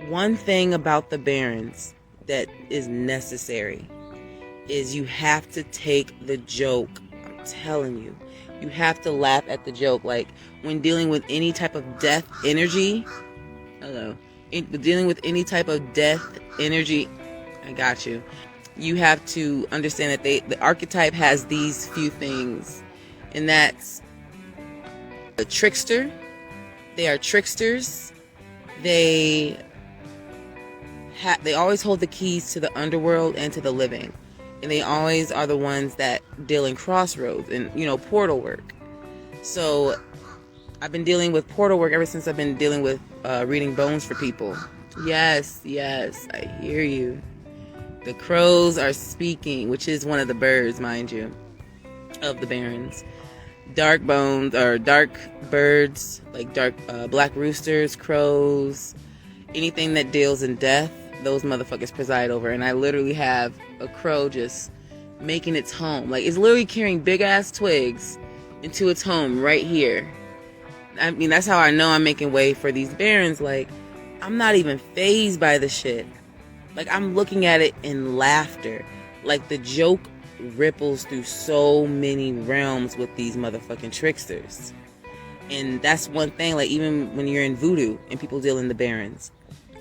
One thing about the Barrens that is necessary is you have to take the joke. I'm telling you. You have to laugh at the joke. Like, when dealing with any type of death energy, dealing with any type of death energy, I got you. You have to understand that the archetype has these few things, and that's a trickster. They are tricksters. They always hold the keys to the underworld and to the living. And they always are the ones that deal in crossroads and, portal work. So I've been dealing with portal work ever since I've been dealing with reading bones for people. Yes, I hear you. The crows are speaking, which is one of the birds, mind you, of the Barrens. Dark bones, or dark birds, like dark black roosters, crows, anything that deals in death, those motherfuckers preside over. And I literally have a crow just making its home. Like, it's literally carrying big ass twigs into its home right here. I mean, that's how I know I'm making way for these Barrens. Like, I'm not even fazed by the shit. Like, I'm looking at it in laughter. Like, the joke ripples through so many realms with these motherfucking tricksters. And that's one thing, like, even when you're in voodoo and people deal in the Barrens,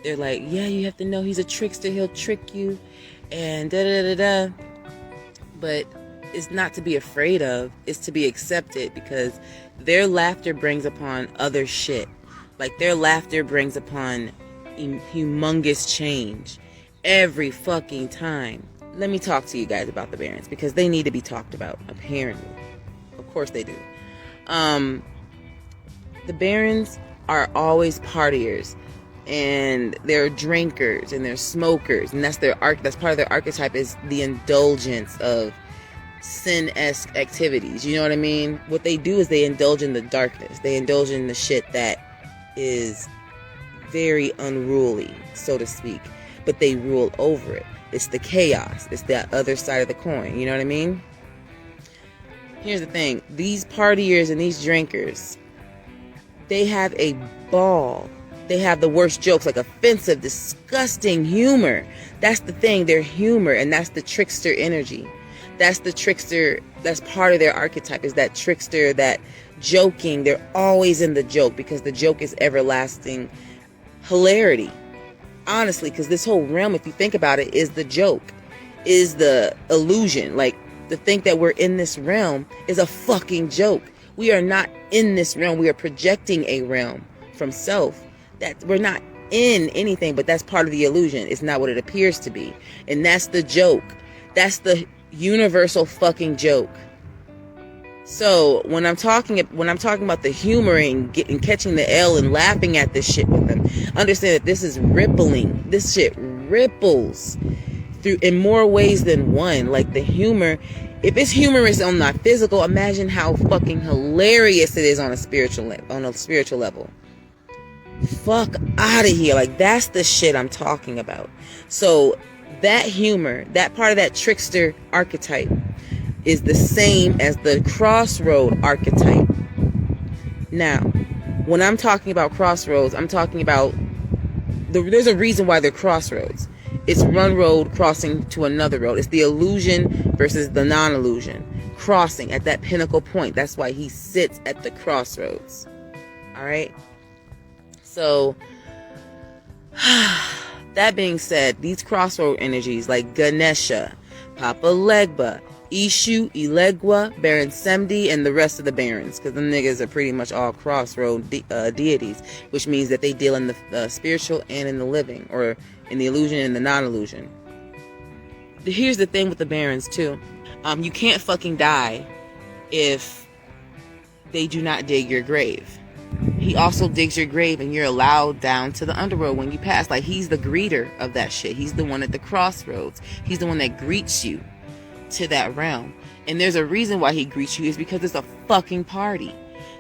they're like, yeah, you have to know he's a trickster, he'll trick you, and da-da-da-da-da. But it's not to be afraid of, it's to be accepted, because their laughter brings upon other shit. Like, their laughter brings upon humongous change every fucking time. Let me talk to you guys about the Barrens, because they need to be talked about, apparently. Of course they do. The Barrens are always partiers, and they're drinkers, and they're smokers, and that's part of their archetype, is the indulgence of sin-esque activities. You know what I mean? What they do is they indulge in the darkness. They indulge in the shit that is very unruly, so to speak, but they rule over it. It's the chaos. It's that other side of the coin. You know what I mean? Here's the thing. These partiers and these drinkers, they have a ball. They have the worst jokes, like offensive, disgusting humor. That's the thing. Their humor, and that's the trickster energy. That's the trickster. That's part of their archetype, is that trickster, that joking. They're always in the joke, because the joke is everlasting hilarity. Honestly, because this whole realm, if you think about it, is the joke, is the illusion. Like, to think that we're in this realm is a fucking joke. We are not in this realm. We are projecting a realm from self. That we're not in anything, but that's part of the illusion. It's not what it appears to be. And that's the joke. That's the universal fucking joke. So when I'm talking about the humoring, catching the L and laughing at this shit with them, understand that this is rippling. This shit ripples through in more ways than one. Like, the humor, if it's humorous on the physical, imagine how fucking hilarious it is on a spiritual level. Fuck out of here. Like, that's the shit I'm talking about. So that humor, that part of that trickster archetype, is the same as the crossroad archetype. Now, when I'm talking about crossroads, I'm talking about there's a reason why they're crossroads. It's one road crossing to another road. It's the illusion versus the non-illusion crossing at that pinnacle point. That's why he sits at the crossroads. All right. So, that being said, these crossroad energies like Ganesha, Papa Legba, Ishu, Ilegwa, Baron Semdi, and the rest of the Barons, because them niggas are pretty much all crossroad deities, which means that they deal in the spiritual and in the living, or in the illusion and the non-illusion. Here's the thing with the Barons too. You can't fucking die if they do not dig your grave. He also digs your grave, and you're allowed down to the underworld when you pass. Like, he's the greeter of that shit. He's the one at the crossroads. He's the one that greets you to that realm. And there's a reason why he greets you, is because it's a fucking party.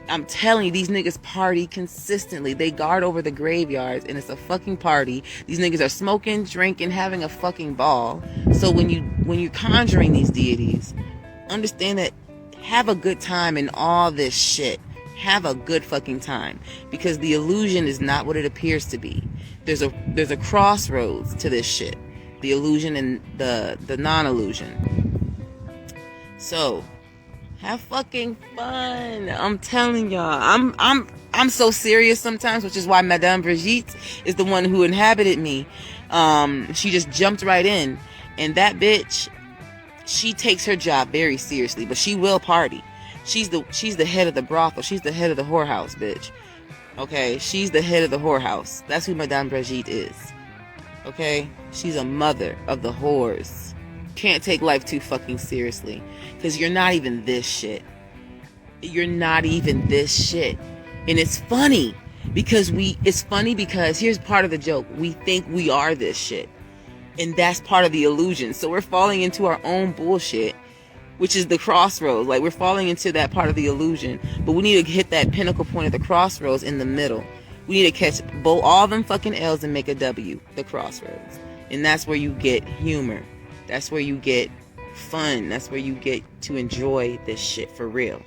I'm telling you, these niggas party consistently. They guard over the graveyards, and it's a fucking party. These niggas are smoking, drinking, having a fucking ball. So when you're conjuring these deities, understand that, have a good time in all this shit. Have a good fucking time, because the illusion is not what it appears to be. there's a crossroads to this shit. The illusion and the non-illusion. So have fucking fun. I'm telling y'all. I'm so serious sometimes, which is why Madame Brigitte is the one who inhabited me. She just jumped right in. And that bitch, she takes her job very seriously, but she will party. She's the head of the brothel. She's the head of the whorehouse, bitch. Okay? She's the head of the whorehouse. That's who Madame Brigitte is. Okay? She's a mother of the whores. Can't take life too fucking seriously. Because you're not even this shit. You're not even this shit. And it's funny. Because here's part of the joke. We think we are this shit. And that's part of the illusion. So we're falling into our own bullshit, which is the crossroads. Like, we're falling into that part of the illusion. But we need to hit that pinnacle point of the crossroads in the middle. We need to catch all them fucking L's and make a W. The crossroads. And that's where you get humor. That's where you get fun. That's where you get to enjoy this shit for real.